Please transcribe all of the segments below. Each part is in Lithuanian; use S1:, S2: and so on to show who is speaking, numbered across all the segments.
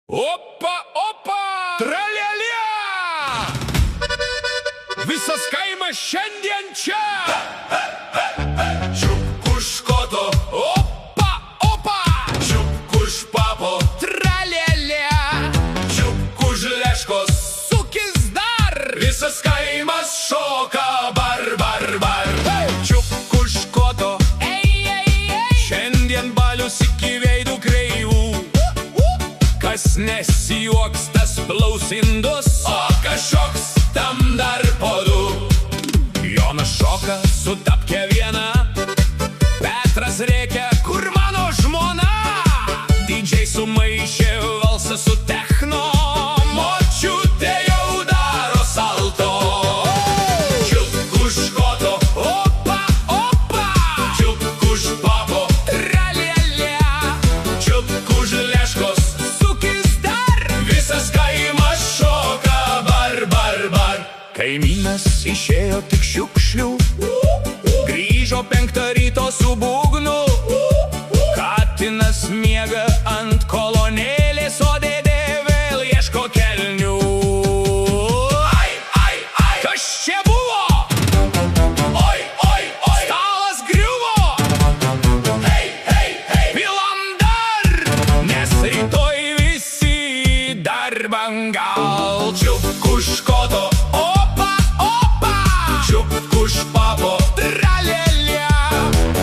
S1: Opa, opa! Tralialia! Visas kaimas šiandien čia! Čiupk už koto! Opa, opa! Čiupk už papo! Tralialia! Čiupk už leškos! Sukis dar! Visas kaimas šoka! Bar, bar, bar! Hey! Čiupk už koto! Ei, ei, ei! Šiandien balius iki veidų kreivų! Kas nesijuoks, tas plaus indus, o kažkoks tam dar po du. Jonas šoka su tapke viena, Petras rėkia, kur mano žmona. Didžiai sumaišė valsą su techno, močiutė jau daro salto. Čiupk už koto, opa, opa! Čiupk už papo, tralialia! Čiupk už leškos, visas kaimas šoka, bar, bar, bar. Kaimynas išėjo tik šiukšlių, grįžo 5 ryto su būgnu. Katinas miega ant kolonėlės, o dėdė vėl ieško kelnių. Ai, ai, ai, kas čia buvo? Oi, oi, oi, stalas griuvo. Hei, hei, hei, pilam dar, nes rytoj visi darbam gal. Čiupk už koto, opa, opa! Čiupk už papo, tralialia!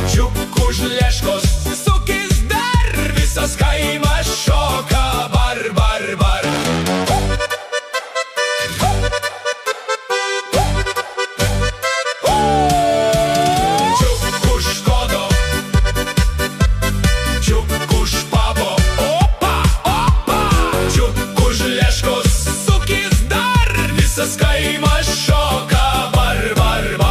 S1: Čiupk už leškos, sukis dar! Visas kaimas šoka, bar, bar, bar! Čiupk už koto, čiupk už papo, opa, opa! Čiupk už leškos, sukis dar! Visas kaimas šoka, bar, bar, bar!